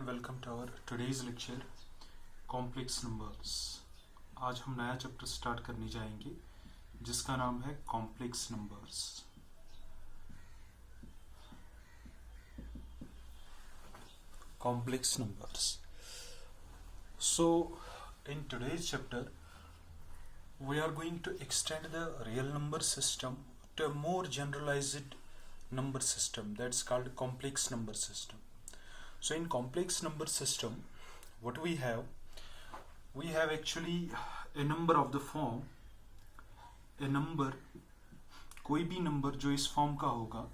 welcome to our today's lecture complex numbers। आज हम नया चैप्टर स्टार्ट करने जाएंगे जिसका नाम है complex numbers। complex numbers। So in today's chapter we are going to extend the real number system to a more generalized number system that's called complex number system। So in complex number system what we have actually a number of the form, a number, कोई भी number जो इस form का होगा,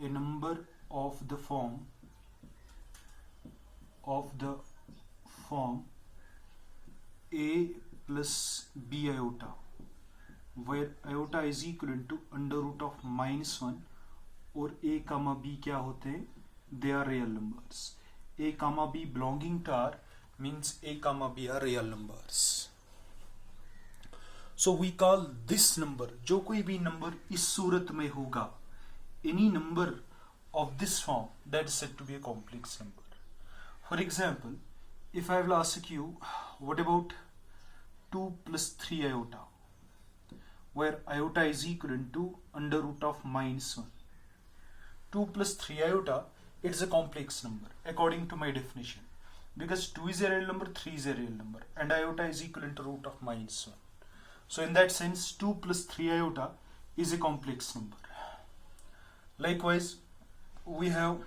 a number of the form a plus b iota where iota is equivalent to under root of -1 और a comma b क्या होते हैं? They are real numbers। a comma b belonging to R means a comma b are real numbers। So we call this number, जो कोई भी number इस सूरत में होगा, any number of this form, that is said to be a complex number। For example, if I will ask you what about 2 plus 3 iota where iota is equivalent to under root of -1, 2 plus 3 iota, it's a complex number according to my definition because 2 is a real number, 3 is a real number and iota is equivalent to root of -1। So in that sense 2 plus 3 iota is a complex number। Likewise we have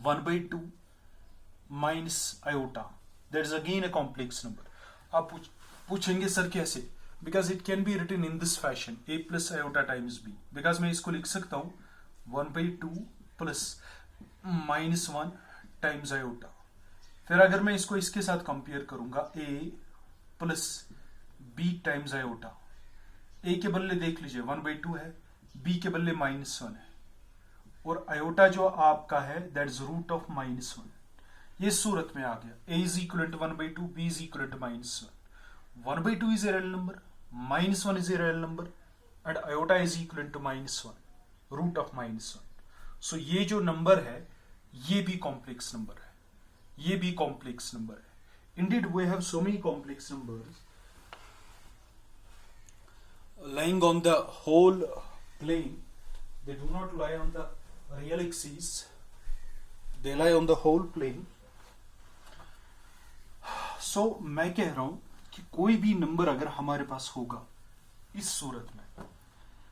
1/2 minus iota, that is again a complex number। आप पूछेंगे sir कैसे? Because it can be written in this fashion, a plus iota times b, because मैं इसको लिख सकता हूँ 1/2 plus -1 times iota. फिर अगर मैं इसको इसके साथ कंपेयर करूंगा a plus b times iota, a के बदले देख लीजिए 1/2 है, b के बदले -1 है और आयोटा जो आपका है दैट इज रूट ऑफ -1। ये सूरत में आ गया a is equal to 1/2, b is equal to -1। 1/2 is a real number, -1 is a real number and iota is equal to -1, root of -1। So ये जो नंबर है ये भी कॉम्प्लेक्स नंबर है, ये भी कॉम्प्लेक्स नंबर है। Indeed we have so many complex numbers lying on the whole plane, they do not lie on the real axis, they lie on the whole plane। so मैं कह रहा हूं कि कोई भी नंबर अगर हमारे पास होगा इस सूरत में,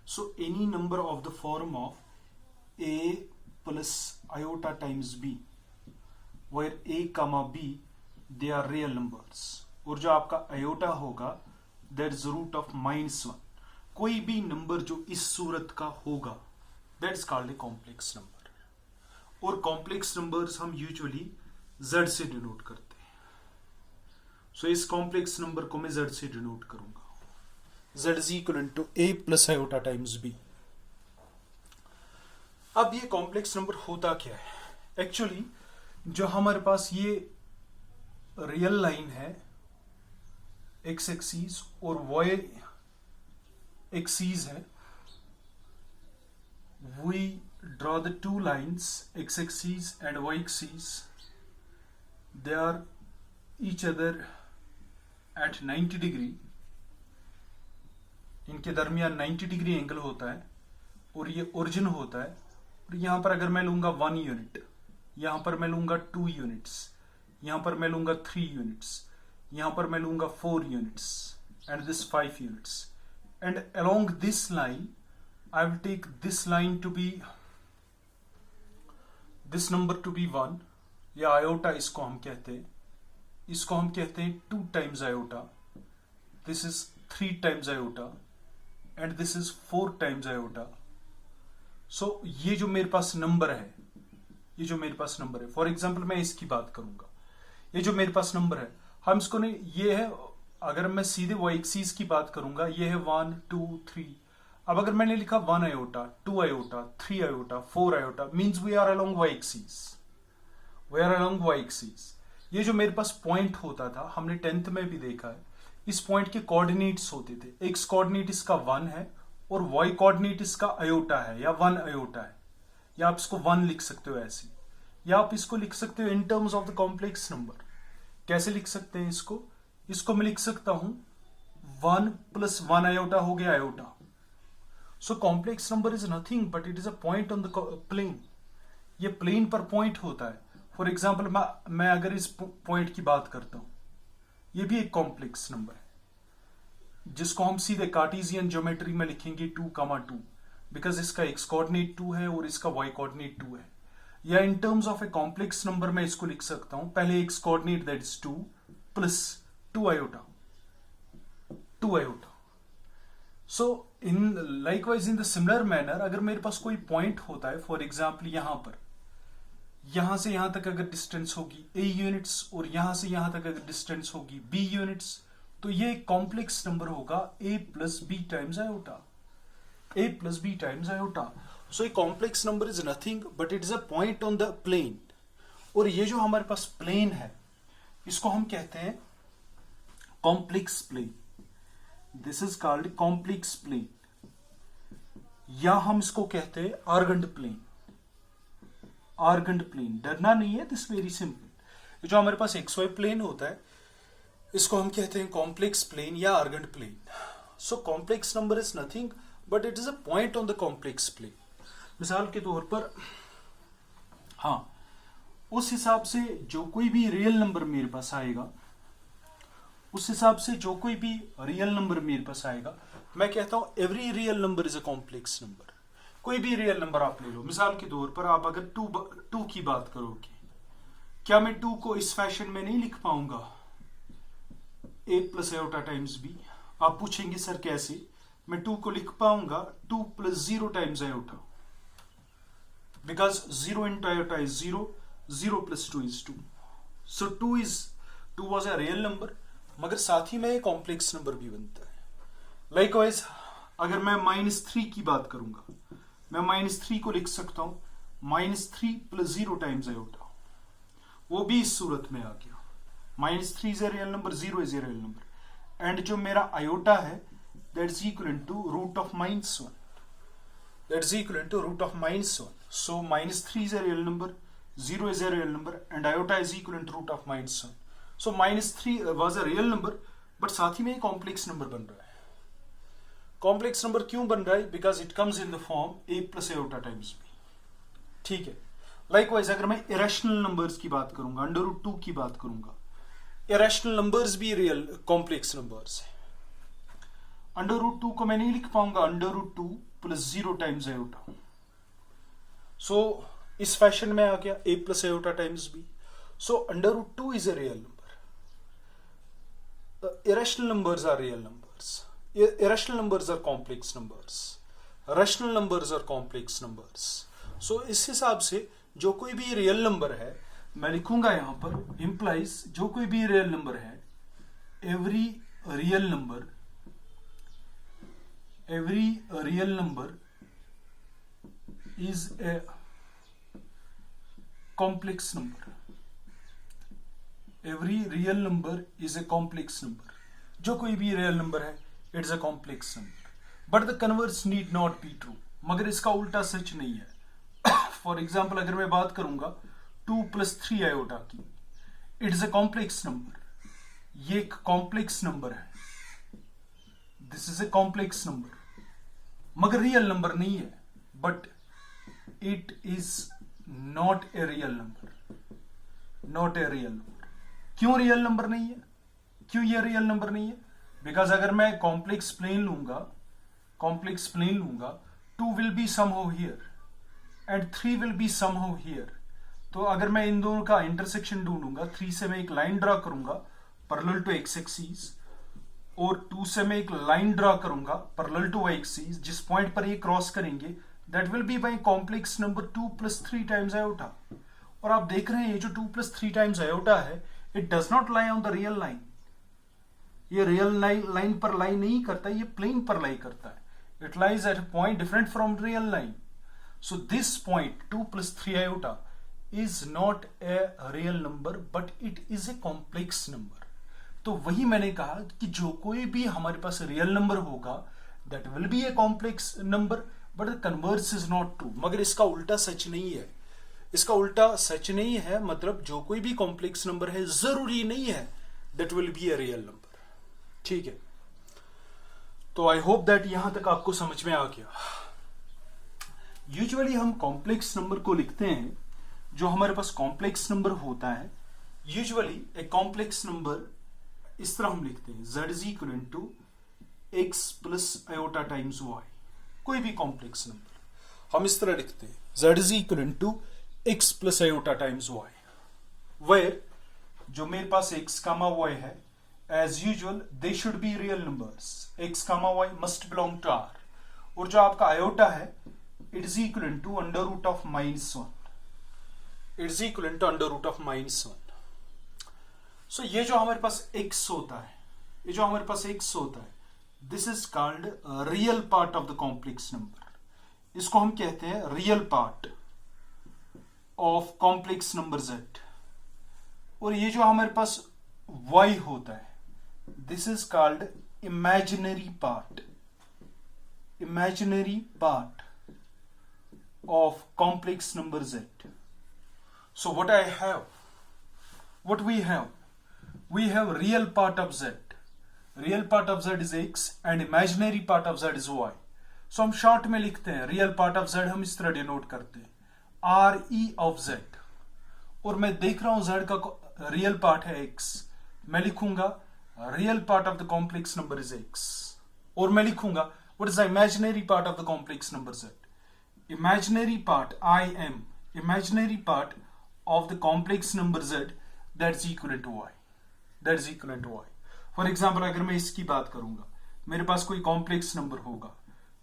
so any number of the form of a plus iota times b where a comma b they are real numbers और जो आपका iota होगा that is root of -1। कोई भी नंबर जो इस सूरत का होगा that is called a complex number। और complex numbers हम usually z से डिनोट करते हैं। so इस complex number को मैं z से डिनोट करूंगा, z is equivalent to a plus iota times b। अब ये कॉम्प्लेक्स नंबर होता क्या है? एक्चुअली जो हमारे पास ये रियल लाइन है एक्स एक्सीस और वाई एक्सीस है, we draw the two lines X axis and Y axis, they are each other at 90 degree, इनके दरमियान 90 डिग्री एंगल होता है और ये ओरिजिन होता है। और यहां पर अगर मैं लूंगा 1 यूनिट, यहां पर मैं लूंगा 2 यूनिट्स, यहां पर मैं लूंगा 3 यूनिट्स, यहां पर मैं लूंगा 4 units and this 5 units and along this line I will take this line to be, this number to be 1 या आयोटा इसको हम कहते हैं, इसको हम कहते हैं 2 times iota, this is 3 times iota and this is 4 times iota. So ये जो मेरे पास नंबर है, ये जो मेरे पास नंबर है, फॉर एग्जाम्पल मैं इसकी बात करूंगा, ये जो मेरे पास नंबर है हम इसको नहीं, ये है, अगर मैं सीधे वाई एक्सीस की बात करूंगा ये है 1 2 3। अब अगर मैंने लिखा 1 iota 2 iota 3 iota 4 iota means we are along Y axis, we are along Y axis. ये जो मेरे पास पॉइंट होता था, हमने 10th में भी देखा है, इस पॉइंट के कोऑर्डिनेट्स होते थे, एक्स कोऑर्डिनेट इसका 1 है और वाई कोऑर्डिनेट इसका आयोटा है या 1 आयोटा है, या आप इसको 1 लिख सकते हो ऐसे। या आप इसको लिख सकते हो in terms of the complex number. कैसे लिख सकते हैं इसको मैं लिख सकता हूं 1 + 1 आयोटा हो गया iota. So complex number is nothing but it is a point on the plane. ये प्लेन पर पॉइंट होता है। फॉर एग्जाम्पल मैं अगर इस पॉइंट की बात करता हूं, ये भी एक कॉम्प्लेक्स नंबर है जिसको हम सीधे कार्टेशियन ज्योमेट्री में लिखेंगे 2,2, बिकॉज इसका x कोऑर्डिनेट 2 है और इसका y कोऑर्डिनेट 2 है। या in terms of A complex number मैं इसको लिख सकता हूं, पहले x coordinate that is 2 plus 2 iota. So in likewise in the similar manner अगर मेरे पास कोई पॉइंट होता है, फॉर एग्जाम्पल यहां से यहां तक अगर डिस्टेंस होगी a यूनिट्स और यहां से यहां तक अगर डिस्टेंस होगी b यूनिट्स, तो ये कॉम्प्लेक्स नंबर होगा a + b times iota. a + b times iota. So a complex number is nothing but it is a point on the plane. और ये जो हमारे पास प्लेन है इसको हम कहते हैं complex plane. This is called complex plane, या हम इसको कहते हैं आर्गेंट प्लेन। आर्गेंट प्लेन, डरना नहीं है, दिस वेरी सिंपल। जो हमारे पास XY प्लेन होता है इसको हम कहते हैं कॉम्प्लेक्स प्लेन या Argand plane. So complex number is nothing but it is a point on the complex plane. मिसाल के तौर पर उस हिसाब से जो कोई भी रियल नंबर मेरे पास आएगा, मैं कहता हूं every real number is a complex number. कोई भी रियल नंबर आप ले लो, मिसाल के तौर पर आप अगर 2 की बात करोगे, क्या मैं 2 को इस फैशन में नहीं लिख पाऊंगा a + आयोटा टाइम्स b? आप पूछेंगे सर कैसे? मैं 2 को लिख पाऊंगा 2 + 0 times iota, because 0 × iota is 0, 0 + 2 is 2. So 2 was a real number, मगर साथ ही में एक कॉम्प्लेक्स नंबर भी बनता है। लाइकवाइज अगर मैं -3 की बात करूंगा, मैं -3 को लिख सकता हूं -3 + 0 टाइम्स आयोटा। वो भी इस सूरत में आ गया। -3 is a real number, 0 is a real number, and जो मेरा आयोटा है that is equal to √(-1). That is equivalent to √(-1). So -3 is a real number, 0 is a real number, and iota is equivalent to √(-1). So -3 was a real number, but साथ ही में complex number बन रहा है। Complex number क्यों बन रहा है? Because it comes in the form a + iota times b। ठीक है। लाइकवाइज अगर मैं इरेशनल नंबर्स की बात करूंगा, √2 की बात करूंगा, इरेशनल नंबर्स भी रियल कॉम्प्लेक्स नंबर्स है। √2 को मैं नहीं लिख पाऊंगा √2 + 0 टाइम्स आयोटा। सो इस फैशन में आ गया a + iota times b। So √2 is a real number. irrational numbers are real numbers. Irrational numbers are complex numbers. Rational numbers are complex numbers. So इस हिसाब से जो कोई भी रियल नंबर है, मैं लिखूंगा यहां पर implies जो कोई भी रियल नंबर है, every real number is a complex number. Every real number is a complex number. जो कोई भी रियल नंबर है, it is a complex number, but the converse need not be true. मगर इसका उल्टा सच नहीं है। फॉर एग्जाम्पल अगर मैं बात करूंगा 2 + 3 आयोटा की, it is a complex number. ये एक कॉम्प्लेक्स नंबर है, this is a complex number, मगर रियल नंबर नहीं है, but it is not a real number. Not a real number. क्यों रियल नंबर नहीं है? क्यों ये रियल नंबर नहीं है? बिकॉज अगर मैं कॉम्प्लेक्स प्लेन लूंगा, 2 will be somehow here and 3 will be somehow here. तो अगर मैं इन दोनों का इंटरसेक्शन ढूंढूंगा, 3 से मैं एक लाइन ड्रा करूंगा पैरेलल टू x एक्सिस, और 2 से मैं एक लाइन ड्रा करूंगा पैरेलल टू y एक्सिस, जिस पॉइंट पर ये क्रॉस करेंगे that will be by complex number 2 + 3 times iota. और आप देख रहे हैं ये जो 2 + 3 टाइम्स आयोटा है, it does not lie on the real line. ये रियल लाइन पर लाई नहीं करता, ये प्लेन पर लाई करता है। It lies at a point different from real line. So this point 2 + 3 iota is not a real number, but it is a complex number. तो वही मैंने कहा कि जो कोई भी हमारे पास रियल नंबर होगा that will B A complex number, but the converse is not true. मगर इसका उल्टा सच नहीं है। इसका उल्टा सच नहीं है, मतलब जो कोई भी कॉम्प्लेक्स नंबर है जरूरी नहीं है that will be a real number. ठीक है, तो आई होप दैट यहां तक आपको समझ में आ गया। यूजुअली हम कॉम्प्लेक्स नंबर को लिखते हैं, जो हमारे पास कॉम्प्लेक्स नंबर होता है, यूजुअली ए कॉम्प्लेक्स नंबर इस तरह हम लिखते हैं, z is equal to X plus iota times Y. कोई भी कॉम्प्लेक्स नंबर हम इस तरह लिखते हैं, z is equal to X plus iota times Y, where जो मेरे पास x कामा y है, as usual they should be real numbers, x comma y must belong to r, और जो आपका आयोटा है it is equal to under root of -1, it is equal to under root of -1। So ये जो हमारे पास x होता है, ये जो हमारे पास x होता है, this is called real part of the complex number. इसको हम कहते हैं real part of complex number z। और ये जो हमारे पास y होता है, this is called imaginary part, imaginary part of complex number z। So what we have real part of z, real part of z is x and imaginary part of z is y। so हम short में लिखते हैं real part of z, हम इस तरह denote करते हैं re of z, और मैं देख रहा हूं z का रियल पार्ट है x, मैं लिखूंगा real part of the complex number is x, और मैं लिखूंगा what is the imaginary part of the complex number z, imaginary part im, imaginary part of the complex number z that is equivalent to y, that is equivalent to y। For example अगर मैं इसकी बात करूंगा, मेरे पास कोई complex number होगा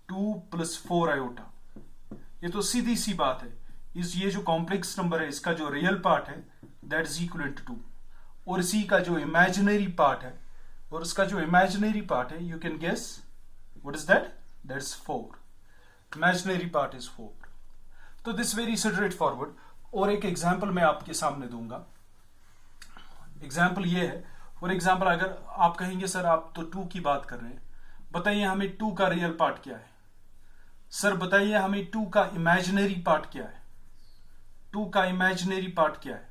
2 + 4 iota, ये तो सीधी सी बात है, ये जो कॉम्प्लेक्स नंबर है इसका जो रियल पार्ट है दैट इज इक्वल टू 2, और इसी का जो इमेजिनरी पार्ट है, और इसका जो इमेजिनरी पार्ट है you can guess what is that is 4, imaginary part is 4। तो दिस वेरी स्ट्रेट फॉरवर्ड। और एक एग्जाम्पल मैं आपके सामने दूंगा, एग्जाम्पल ये है, फॉर एग्जाम्पल अगर आप कहेंगे सर आप तो 2 की बात कर रहे हैं, बताइए हमें 2 का रियल पार्ट क्या है, सर बताइए हमें 2 का इमेजिनरी पार्ट क्या है, 2 का इमेजिनरी पार्ट क्या है,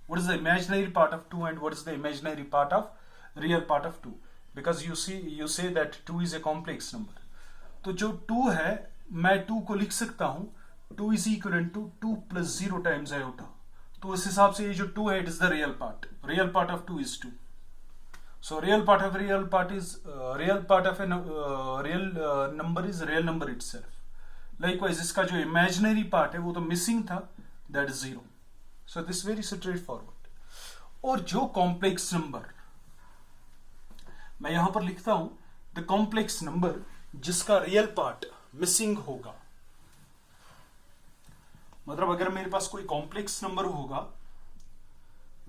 what is the imaginary part of 2 and what is the imaginary part of real part of 2, because you say that 2 is a complex number. तो जो 2 है मैं 2 को लिख सकता हूं 2 is equal to 2 + 0 times iota, तो इस हिसाब से ये जो 2 है it is the real part of 2 is 2। So real part of real number is real number itself. Likewise इसका जो इमेजिनरी पार्ट है वो तो मिसिंग था, that is 0। So this very straightforward. और जो कॉम्प्लेक्स नंबर मैं यहां पर लिखता हूं, द कॉम्प्लेक्स नंबर जिसका रियल पार्ट मिसिंग होगा, मतलब अगर मेरे पास कोई कॉम्प्लेक्स नंबर होगा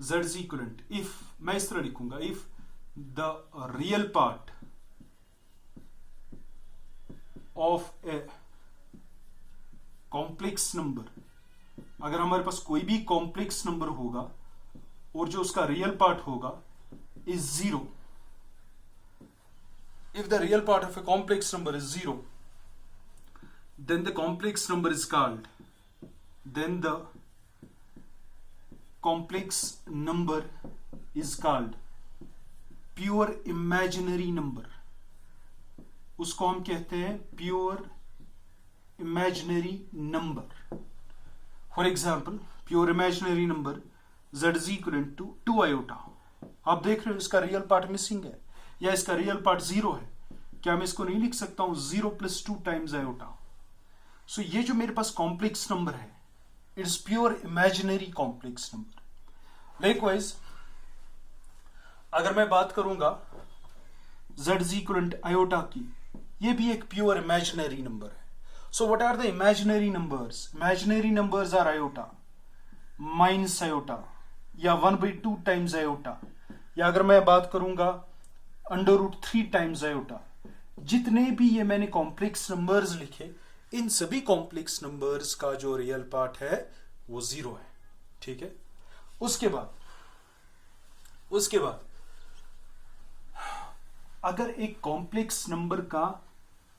z इज इक्वलेंट, इफ मैं इस तरह लिखूंगा, if the real part of A complex number, अगर हमारे पास कोई भी कॉम्प्लेक्स नंबर होगा और जो उसका रियल पार्ट होगा is 0, if the real part of a complex number is 0, then the complex number is called, then the complex number is called pure imaginary number। उसको हम कहते हैं pure imaginary number। for example pure imaginary number z is equal to 2 iota। आप देख रहे हो इसका real part missing है या इसका रियल पार्ट 0 है, क्या मैं इसको नहीं लिख सकता हूं 0 + 2 टाइम्स आयोटा। सो ये जो मेरे पास कॉम्प्लेक्स नंबर है it is pure imaginary complex number. Likewise अगर मैं बात करूंगा z इज इक्वल आयोटा की, ये भी एक प्योर इमेजिनरी नंबर है। So what are the imaginary numbers? Imaginary numbers are iota, minus iota, या 1/2 टाइम्स आयोटा, या अगर मैं बात करूंगा √3 टाइम्स आयोटा। जितने भी ये मैंने कॉम्प्लेक्स नंबर्स लिखे, इन सभी कॉम्प्लेक्स नंबर्स का जो रियल पार्ट है वो 0 है। ठीक है, उसके बाद अगर एक कॉम्प्लेक्स नंबर का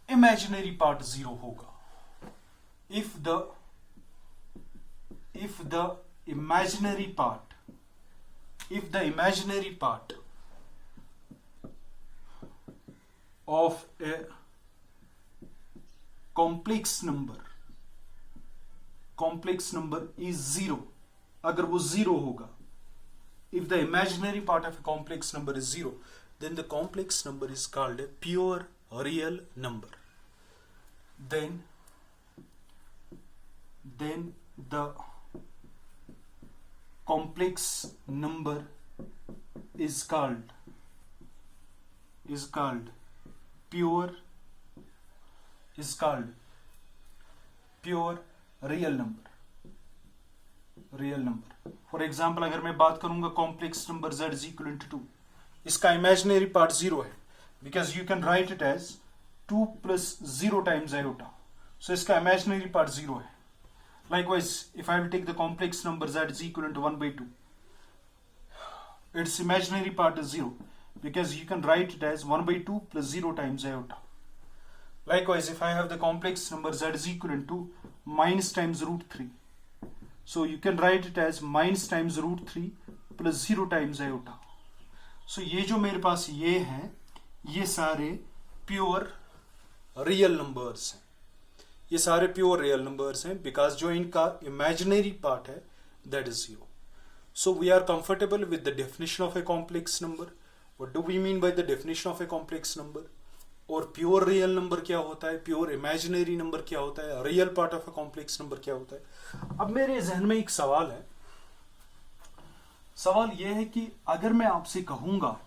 इमेजिनरी पार्ट 0 होगा, if the if the imaginary part of a complex number is zero, अगर वो zero होगा, if the imaginary part of a complex number is zero, then the complex number is called a pure real number. Then the complex number is called pure real number. For example, अगर मैं बात करूंगा complex number z is equivalent to 2, इसका imaginary part 0 है, because you can write it as 2 plus 0 times iota, so इसका imaginary part 0 है. Likewise, if I will take the complex number z is equivalent to 1 by 2, its imaginary part is 0, because you can write it as 1 by 2 plus 0 times iota. Likewise, if I have the complex number z is equivalent to minus times root 3, so you can write it as minus times root 3 plus 0 times iota. So ये जो मेरे पास ये हैं, ये सारे pure real numbers हैं, ये सारे प्योर रियल नंबर्स हैं, बिकॉज जो इनका इमेजिनरी पार्ट है that is 0. So we are comfortable with the definition of a complex number. What do we mean by the definition of a complex number? और pure real number क्या होता है, pure imaginary number क्या होता है, real part of a complex number क्या होता है. अब मेरे जहन में एक सवाल है. सवाल यह है कि अगर मैं आपसे कहूंगा,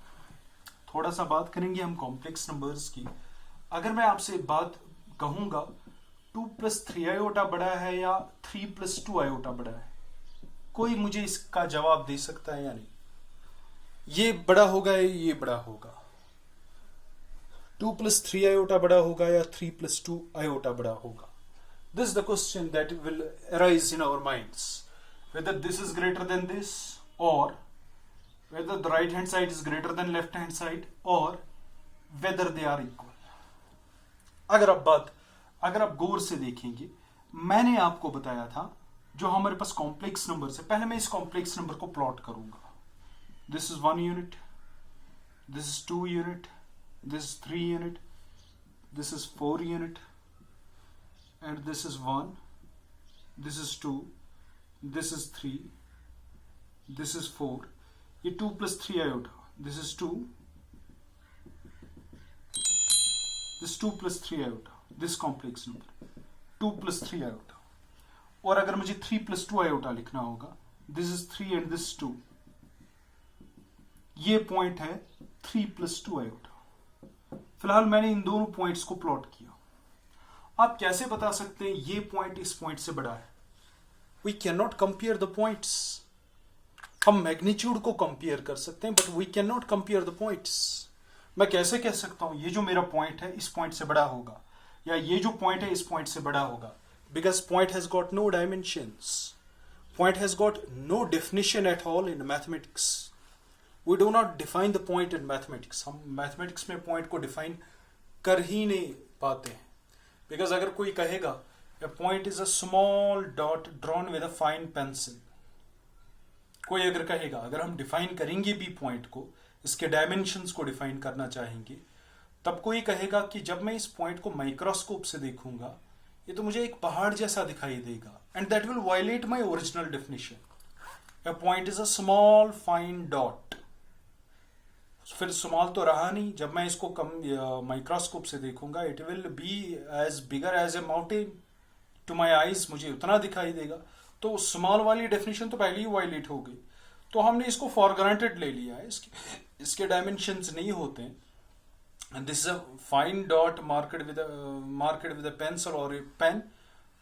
थोड़ा सा बात करेंगे हम कॉम्प्लेक्स नंबर्स की, अगर मैं आपसे बात कहूंगा 2 plus 3 आयोटा बड़ा है या 3 plus 2 आयोटा बड़ा है, कोई मुझे इसका जवाब दे सकता है या नहीं? ये बड़ा होगा या ये बड़ा होगा? 2 plus 3 आयोटा बड़ा होगा या 3 plus 2 आयोटा बड़ा होगा? This is the question that will arise in our minds, whether this is greater than this, or whether the right hand side is greater than left hand side, or whether they are equal. अगर आप गौर से देखेंगे, मैंने आपको बताया था जो हमारे पास कॉम्प्लेक्स नंबर है, पहले मैं इस कॉम्प्लेक्स नंबर को प्लॉट करूंगा. This is 1 unit, this is 2 unit, this is 3 unit, this is 4 unit, and this is 1, this is 2, this is 3, this is 4. ये 2 plus 3 iota, this is 2, this 2 plus 3 iota, this complex number 2 plus 3 iota. और अगर मुझे 3 plus 2 iota लिखना होगा, this is 3 and this is 2, ये point है 3 plus 2 iota. फिलहाल मैंने इन दोनों पॉइंट्स को प्लॉट किया. आप कैसे बता सकते हैं ये पॉइंट इस पॉइंट से बड़ा है? We can not compare the points. हम मैग्नीट्यूड को कंपेयर कर सकते हैं, but we can not compare the points. मैं कैसे कह सकता हूं ये जो मेरा पॉइंट है इस पॉइंट से बड़ा होगा, या ये जो पॉइंट है इस पॉइंट से बड़ा होगा? Because point has got no dimensions, point has got no definition at all in mathematics. We do not define the point in mathematics. हम मैथमेटिक्स में पॉइंट को डिफाइन कर ही नहीं पाते हैं. बिकॉज अगर कोई कहेगा a point is a small dot drawn with a fine pencil, कोई अगर कहेगा, अगर हम डिफाइन करेंगे भी पॉइंट को, इसके डायमेंशंस को डिफाइन करना चाहेंगे, तब कोई कहेगा कि जब मैं इस पॉइंट को माइक्रोस्कोप से देखूंगा ये तो मुझे एक पहाड़ जैसा दिखाई देगा, and that will violate my original definition. A point is a small fine dot. फिर स्मॉल तो रहा नहीं. जब मैं इसको माइक्रोस्कोप से देखूंगा, it will be as bigger as a mountain to my eyes, मुझे उतना दिखाई देगा. तो स्मॉल वाली डेफिनेशन तो पहले ही वायलेट हो गई. तो हमने इसको फॉर ग्रांटेड ले लिया है, इसके डायमेंशंस नहीं होते हैं. This is a fine dot marked with a pencil और ए पेन,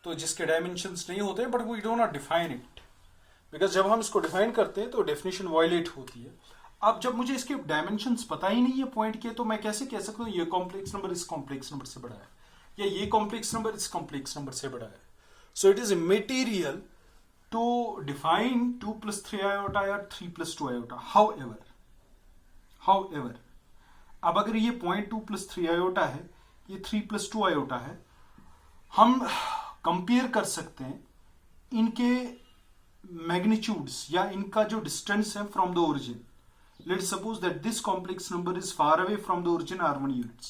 तो जिसके डायमेंशंस नहीं होते हैं, but we do not define it, because जब हम इसको डिफाइन करते हैं तो डेफिनेशन वायलेट होती है. अब जब मुझे इसके डायमेंशंस पता ही नहीं है पॉइंट के, तो मैं कैसे कह सकता हूँ ये कॉम्प्लेक्स नंबर इस कॉम्प्लेक्स नंबर से बड़ा है, या ये कॉम्प्लेक्स नंबर इस कॉम्प्लेक्स नंबर से बड़ा है? So it is immaterial to define 2 plus 3 iota या 3 plus 2 iota. However, अब अगर ये पॉइंट 2 plus 3 iota है, ये 3 plus 2 iota है, हम कंपेयर कर सकते हैं इनके मैग्नीट्यूड्स या इनका जो डिस्टेंस है from the origin. Let's suppose that this complex number is far away from the origin R1 units.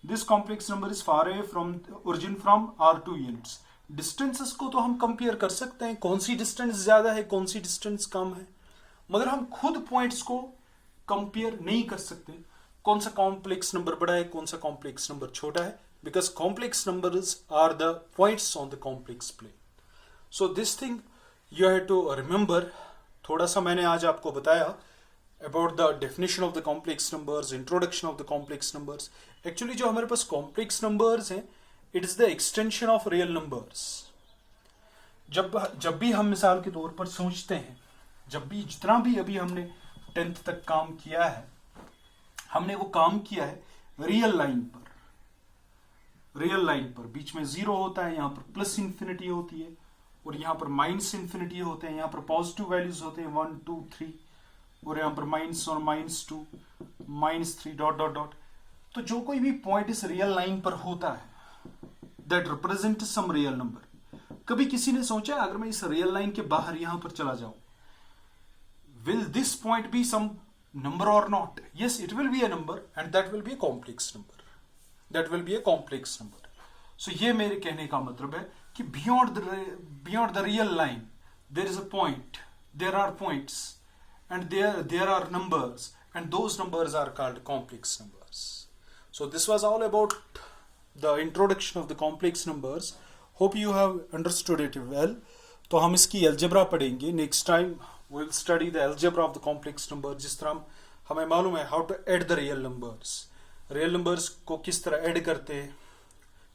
This complex number is far away from the origin from R2 units. Distances को तो हम compare कर सकते हैं, कौन सी distance ज्यादा है, कौन सी डिस्टेंस कम है, मगर हम खुद पॉइंट्स को कंपेयर नहीं कर सकते कौन सा कॉम्प्लेक्स नंबर बड़ा है, कौन सा कॉम्प्लेक्स नंबर छोटा है, because complex numbers are the points on the complex plane. So this thing you have to remember. थोड़ा सा मैंने आज आपको बताया about the definition of the complex numbers, introduction of the complex numbers. Actually जो हमारे पास complex numbers हैं, it is the extension of real numbers. जब भी हम मिसाल के तौर पर सोचते हैं, जब भी जितना भी अभी हमने 10th तक काम किया है, हमने वो काम किया है रियल लाइन पर. रियल लाइन पर बीच में जीरो होता है, यहाँ पर प्लस इंफिनिटी होती है, और यहाँ पर माइनस इंफिनिटी होते हैं, यहाँ पर पॉजिटिव वैल्यूज होते हैं 1 2 3, और यहाँ पर माइनस और -2 -3 डॉट डॉट डॉट. तो जो कोई भी पॉइंट इस रियल लाइन पर होता है that represent some real number. कभी किसी ने सोचा अगर मैं इस रियल लाइन के बाहर यहां पर चला जाऊं, will this point be some number और not? Yes, it will be a number and that will be a complex number. That will be a complex number. So ये मेरे कहने का मतलब है कि beyond the real line there is a point, there are points, and there are numbers, and those numbers are called complex numbers. So this was all about the introduction of the complex numbers. Hope you have understood it well. तो हम इसकी algebra पढ़ेंगे. Next time we will study the algebra of the complex number. जिस तरह हमें मालूम है how to add the real numbers. Real numbers को किस तरह add करते हैं,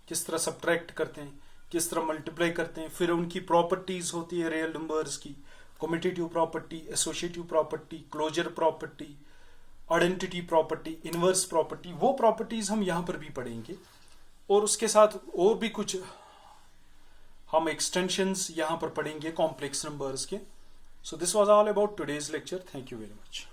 किस तरह subtract करते हैं, किस तरह multiply करते हैं, फिर उनकी properties होती है real numbers की, commutative property, associative property, closure property, identity property, inverse property. वो प्रॉपर्टीज हम यहां पर भी पढ़ेंगे, और उसके साथ और भी कुछ हम एक्सटेंशंस यहां पर पढ़ेंगे कॉम्प्लेक्स नंबर्स के. So this was all about today's lecture. Thank you very much.